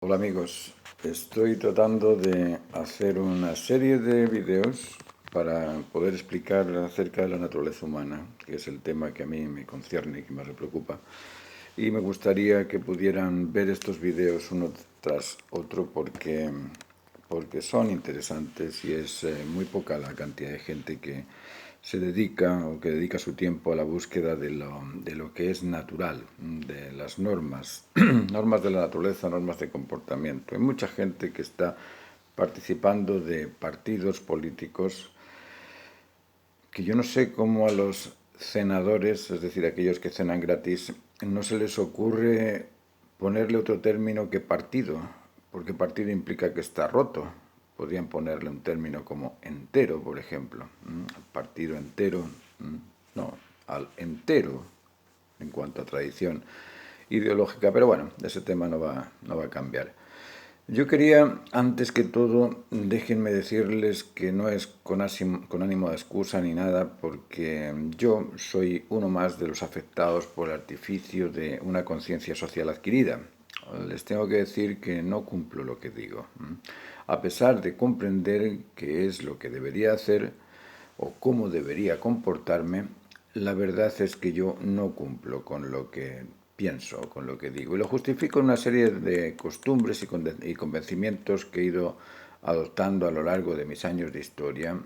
Hola amigos, estoy tratando de hacer una serie de vídeos para poder explicar acerca de la naturaleza humana, que es el tema que a mí me concierne y que más me preocupa. Y me gustaría que pudieran ver estos vídeos uno tras otro porque son interesantes y es muy poca la cantidad de gente que se dedica o que dedica su tiempo a la búsqueda de lo que es natural, de las normas, normas de la naturaleza, normas de comportamiento. Hay mucha gente que está participando de partidos políticos que yo no sé cómo a los cenadores, es decir, aquellos que cenan gratis, no se les ocurre ponerle otro término que partido, porque partido implica que está roto. Podrían ponerle un término como entero, por ejemplo. Al partido entero, no, al entero en cuanto a tradición ideológica, pero bueno, ese tema no va a cambiar. Yo quería, antes que todo, déjenme decirles que no es con ánimo de excusa ni nada, porque yo soy uno más de los afectados por el artificio de una conciencia social adquirida. Les tengo que decir que no cumplo lo que digo. A pesar de comprender qué es lo que debería hacer o cómo debería comportarme, la verdad es que yo no cumplo con lo que pienso, con lo que digo. Y lo justifico en una serie de costumbres y convencimientos que he ido adoptando a lo largo de mis años de historia,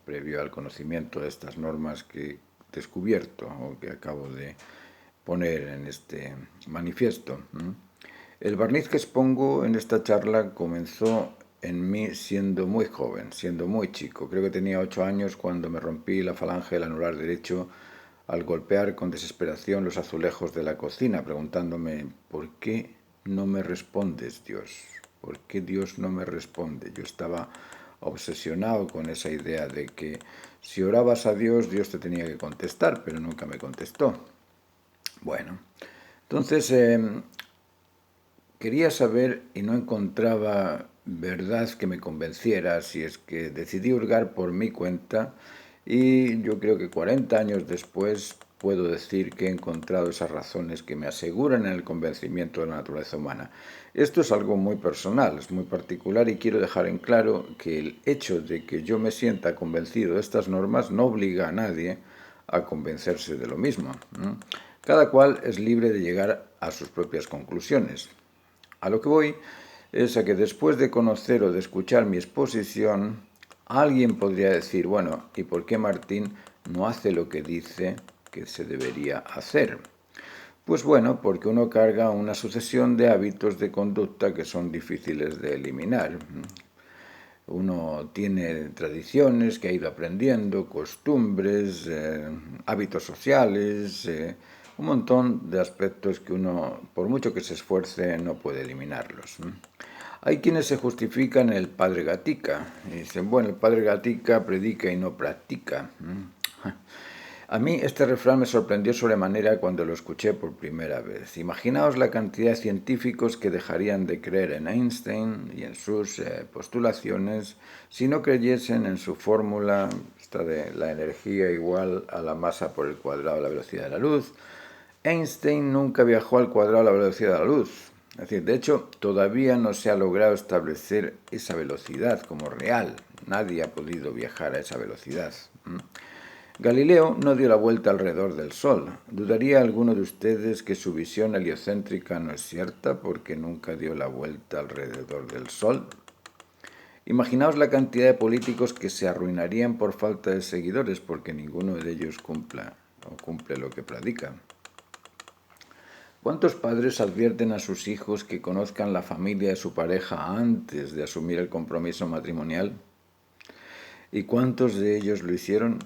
previo al conocimiento de estas normas que he descubierto o que acabo de poner en este manifiesto. El barniz que expongo en esta charla comenzó en mí siendo muy joven, siendo muy chico. Creo que tenía 8 años cuando me rompí la falange del anular derecho al golpear con desesperación los azulejos de la cocina, preguntándome, ¿por qué no me respondes, Dios? ¿Por qué Dios no me responde? Yo estaba obsesionado con esa idea de que si orabas a Dios, Dios te tenía que contestar, pero nunca me contestó. Bueno, entonces quería saber y no encontraba verdad que me convenciera, así es que decidí hurgar por mi cuenta y yo creo que 40 años después puedo decir que he encontrado esas razones que me aseguran el convencimiento de la naturaleza humana. Esto es algo muy personal, es muy particular y quiero dejar en claro que el hecho de que yo me sienta convencido de estas normas no obliga a nadie a convencerse de lo mismo. Cada cual es libre de llegar a sus propias conclusiones. A lo que voy es a que después de conocer o de escuchar mi exposición, alguien podría decir, bueno, ¿y por qué Martín no hace lo que dice que se debería hacer? Pues bueno, porque uno carga una sucesión de hábitos de conducta que son difíciles de eliminar. Uno tiene tradiciones que ha ido aprendiendo, costumbres, hábitos sociales, un montón de aspectos que uno, por mucho que se esfuerce, no puede eliminarlos. Hay quienes se justifican el padre Gatica y dicen, bueno, el padre Gatica predica y no practica. A mí este refrán me sorprendió sobremanera cuando lo escuché por primera vez. Imaginaos la cantidad de científicos que dejarían de creer en Einstein y en sus postulaciones si no creyesen en su fórmula, esta de la energía igual a la masa por el cuadrado de la velocidad de la luz. Einstein nunca viajó al cuadrado de la velocidad de la luz. Es decir, de hecho, todavía no se ha logrado establecer esa velocidad como real. Nadie ha podido viajar a esa velocidad. Galileo no dio la vuelta alrededor del Sol. ¿Dudaría alguno de ustedes que su visión heliocéntrica no es cierta porque nunca dio la vuelta alrededor del Sol? Imaginaos la cantidad de políticos que se arruinarían por falta de seguidores porque ninguno de ellos cumple lo que predica. ¿Cuántos padres advierten a sus hijos que conozcan la familia de su pareja antes de asumir el compromiso matrimonial? ¿Y cuántos de ellos lo hicieron?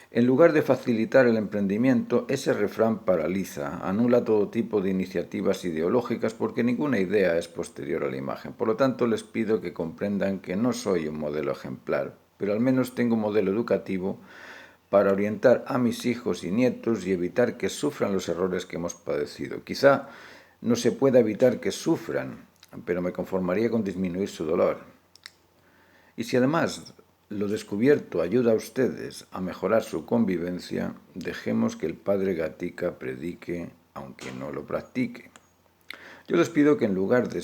En lugar de facilitar el emprendimiento, ese refrán paraliza, anula todo tipo de iniciativas ideológicas porque ninguna idea es posterior a la imagen. Por lo tanto, les pido que comprendan que no soy un modelo ejemplar, pero al menos tengo un modelo educativo para orientar a mis hijos y nietos y evitar que sufran los errores que hemos padecido. Quizá no se pueda evitar que sufran, pero me conformaría con disminuir su dolor. Y si además lo descubierto ayuda a ustedes a mejorar su convivencia, dejemos que el padre Gatica predique aunque no lo practique. Yo les pido que en lugar de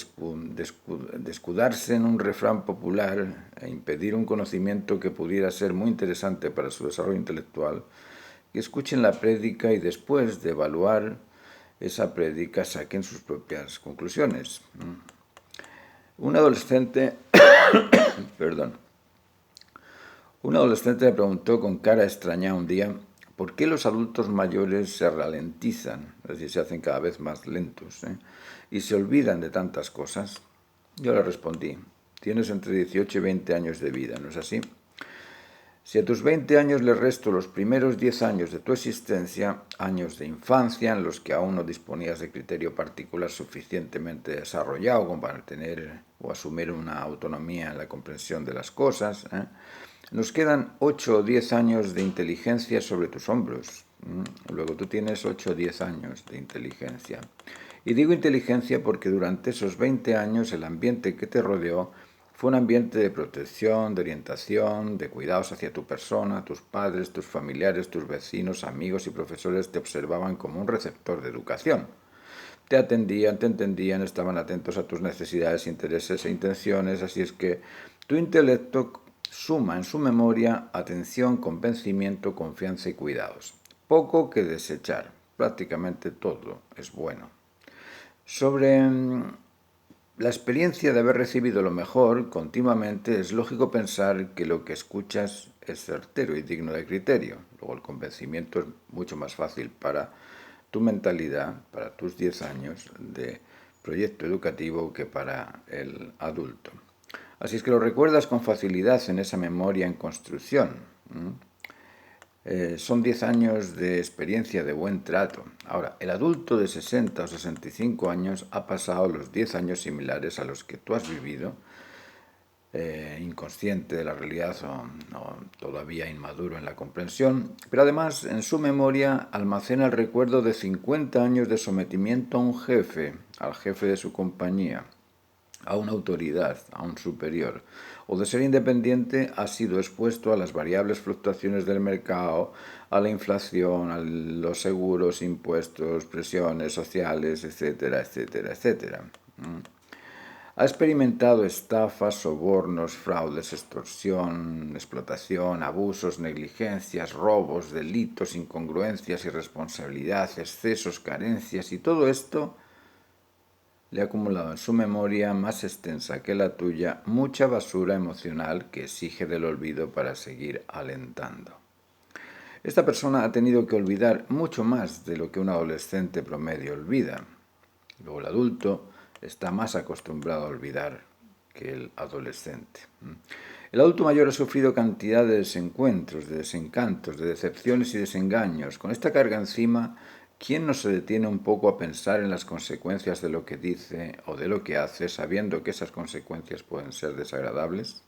escudarse en un refrán popular e impedir un conocimiento que pudiera ser muy interesante para su desarrollo intelectual, que escuchen la prédica y después de evaluar esa prédica saquen sus propias conclusiones. Un adolescente, perdón, un adolescente me preguntó con cara extraña un día por qué los adultos mayores se ralentizan, es decir, se hacen cada vez más lentos, y se olvidan de tantas cosas. Yo le respondí, tienes entre 18 y 20 años de vida, ¿no es así? Si a tus 20 años le resto los primeros 10 años de tu existencia, años de infancia en los que aún no disponías de criterio particular suficientemente desarrollado como para tener o asumir una autonomía en la comprensión de las cosas, nos quedan 8 o 10 años de inteligencia sobre tus hombros. Luego tú tienes 8 o 10 años de inteligencia. Y digo inteligencia porque durante esos 20 años el ambiente que te rodeó fue un ambiente de protección, de orientación, de cuidados hacia tu persona. Tus padres, tus familiares, tus vecinos, amigos y profesores te observaban como un receptor de educación. Te atendían, te entendían, estaban atentos a tus necesidades, intereses e intenciones, así es que tu intelecto suma en su memoria atención, convencimiento, confianza y cuidados. Poco que desechar, prácticamente todo es bueno. Sobre la experiencia de haber recibido lo mejor continuamente, es lógico pensar que lo que escuchas es certero y digno de criterio. Luego el convencimiento es mucho más fácil para tu mentalidad, para tus 10 años de proyecto educativo que para el adulto. Así es que lo recuerdas con facilidad en esa memoria en construcción. Son 10 años de experiencia de buen trato. Ahora, el adulto de 60 o 65 años ha pasado los 10 años similares a los que tú has vivido, inconsciente de la realidad o todavía inmaduro en la comprensión, pero además en su memoria almacena el recuerdo de 50 años de sometimiento a un jefe, al jefe de su compañía, a una autoridad, a un superior, o de ser independiente ha sido expuesto a las variables fluctuaciones del mercado, a la inflación, a los seguros, impuestos, presiones sociales, etcétera, etcétera, etcétera. Ha experimentado estafas, sobornos, fraudes, extorsión, explotación, abusos, negligencias, robos, delitos, incongruencias, irresponsabilidad, excesos, carencias y todo esto le ha acumulado en su memoria, más extensa que la tuya, mucha basura emocional que exige del olvido para seguir alentando. Esta persona ha tenido que olvidar mucho más de lo que un adolescente promedio olvida. Luego el adulto está más acostumbrado a olvidar que el adolescente. El adulto mayor ha sufrido cantidad de desencuentros, de desencantos, de decepciones y desengaños. Con esta carga encima, ¿quién no se detiene un poco a pensar en las consecuencias de lo que dice o de lo que hace, sabiendo que esas consecuencias pueden ser desagradables?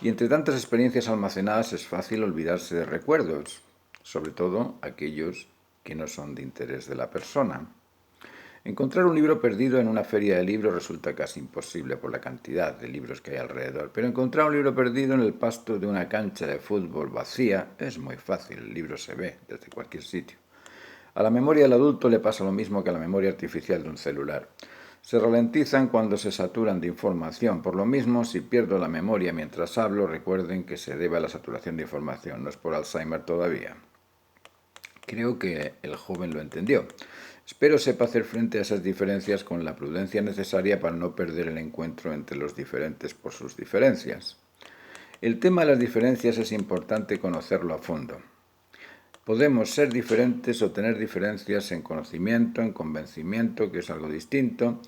Y entre tantas experiencias almacenadas es fácil olvidarse de recuerdos, sobre todo aquellos que no son de interés de la persona. Encontrar un libro perdido en una feria de libros resulta casi imposible por la cantidad de libros que hay alrededor, pero encontrar un libro perdido en el pasto de una cancha de fútbol vacía es muy fácil, el libro se ve desde cualquier sitio. A la memoria del adulto le pasa lo mismo que a la memoria artificial de un celular. Se ralentizan cuando se saturan de información. Por lo mismo, si pierdo la memoria mientras hablo, recuerden que se debe a la saturación de información, no es por Alzheimer todavía. Creo que el joven lo entendió. Espero sepa hacer frente a esas diferencias con la prudencia necesaria para no perder el encuentro entre los diferentes por sus diferencias. El tema de las diferencias es importante conocerlo a fondo. Podemos ser diferentes o tener diferencias en conocimiento, en convencimiento, que es algo distinto,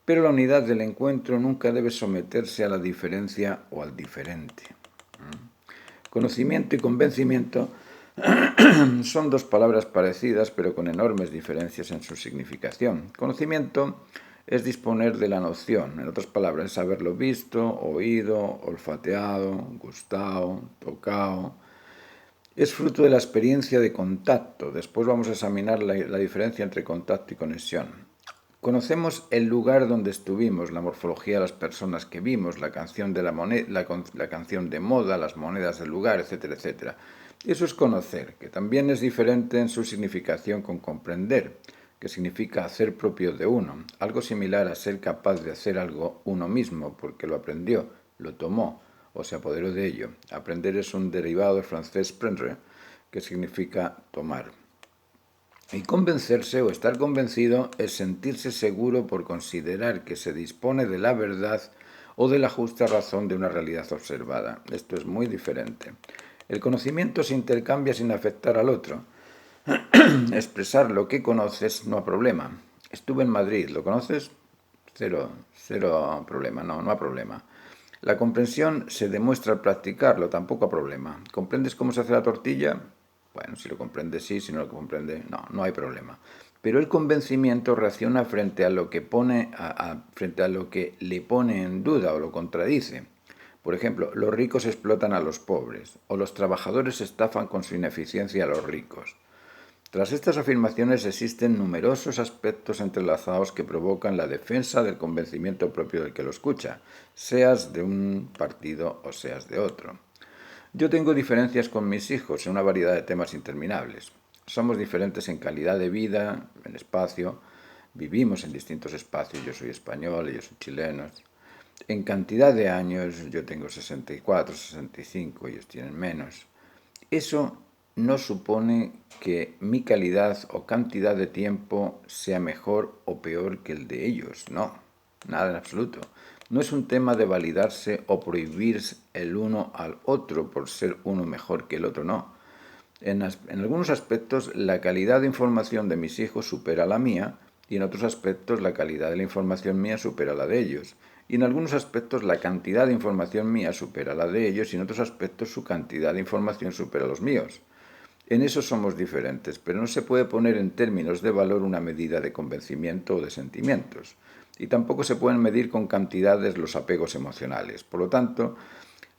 pero la unidad del encuentro nunca debe someterse a la diferencia o al diferente. Conocimiento y convencimiento son dos palabras parecidas, pero con enormes diferencias en su significación. Conocimiento es disponer de la noción, en otras palabras, es haberlo visto, oído, olfateado, gustado, tocado. Es fruto de la experiencia de contacto. Después vamos a examinar la diferencia entre contacto y conexión. Conocemos el lugar donde estuvimos, la morfología de las personas que vimos, la canción de la canción de moda, las monedas del lugar, etcétera, etcétera. Eso es conocer, que también es diferente en su significación con comprender. que significa hacer propio de uno, algo similar a ser capaz de hacer algo uno mismo, porque lo aprendió, lo tomó o se apoderó de ello. Aprender es un derivado del francés prendre, que significa tomar. Y convencerse o estar convencido es sentirse seguro por considerar que se dispone de la verdad o de la justa razón de una realidad observada. Esto es muy diferente. El conocimiento se intercambia sin afectar al otro. Expresar lo que conoces no hay problema. Estuve en Madrid, ¿lo conoces? Cero problema, no hay problema. La comprensión se demuestra al practicarlo, tampoco hay problema. ¿Comprendes cómo se hace la tortilla? Bueno, si lo comprende sí, si no lo comprende, no hay problema. Pero el convencimiento reacciona frente a lo que frente a lo que le pone en duda o lo contradice. Por ejemplo, los ricos explotan a los pobres, o los trabajadores estafan con su ineficiencia a los ricos. Tras estas afirmaciones existen numerosos aspectos entrelazados que provocan la defensa del convencimiento propio del que lo escucha, seas de un partido o seas de otro. Yo tengo diferencias con mis hijos en una variedad de temas interminables. Somos diferentes en calidad de vida, en espacio, vivimos en distintos espacios, yo soy español, ellos son chilenos. En cantidad de años, yo tengo 64, 65, ellos tienen menos. Eso no supone que mi calidad o cantidad de tiempo sea mejor o peor que el de ellos, no, nada en absoluto. No es un tema de validarse o prohibir el uno al otro por ser uno mejor que el otro, no. En algunos aspectos la calidad de información de mis hijos supera la mía y en otros aspectos la calidad de la información mía supera la de ellos. Y en algunos aspectos la cantidad de información mía supera la de ellos y en otros aspectos su cantidad de información supera los míos. En eso somos diferentes, pero no se puede poner en términos de valor una medida de convencimiento o de sentimientos. Y tampoco se pueden medir con cantidades los apegos emocionales. Por lo tanto,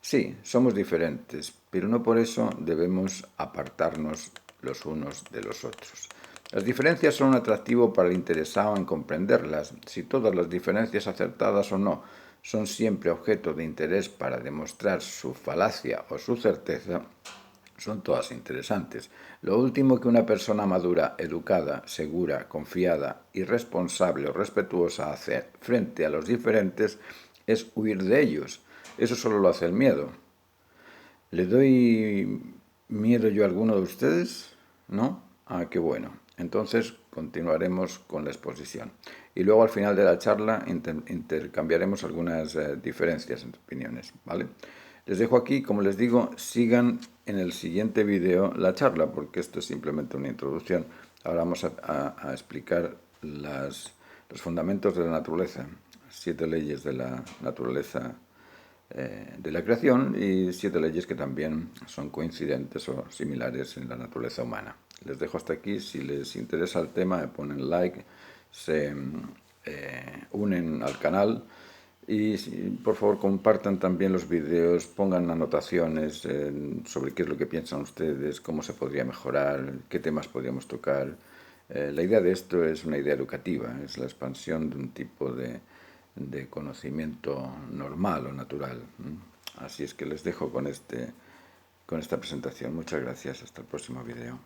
sí, somos diferentes, pero no por eso debemos apartarnos los unos de los otros. Las diferencias son un atractivo para el interesado en comprenderlas. Si todas las diferencias, acertadas o no, son siempre objeto de interés para demostrar su falacia o su certeza, son todas interesantes. Lo último que una persona madura, educada, segura, confiada y responsable o respetuosa hace frente a los diferentes es huir de ellos. Eso solo lo hace el miedo. ¿Le doy miedo yo a alguno de ustedes? ¿No? Ah, qué bueno. Entonces continuaremos con la exposición. Y luego al final de la charla intercambiaremos algunas diferencias entre opiniones, ¿vale? Les dejo aquí, como les digo, sigan en el siguiente vídeo la charla, porque esto es simplemente una introducción. Ahora vamos a explicar los fundamentos de la naturaleza, 7 leyes de la naturaleza de la creación y 7 leyes que también son coincidentes o similares en la naturaleza humana. Les dejo hasta aquí. Si les interesa el tema, me ponen like, se unen al canal y por favor compartan también los vídeos, pongan anotaciones sobre qué es lo que piensan ustedes, cómo se podría mejorar, qué temas podríamos tocar. La idea de esto es una idea educativa, es la expansión de un tipo de conocimiento normal o natural. Así es que les dejo con esta presentación. Muchas gracias. Hasta el próximo vídeo.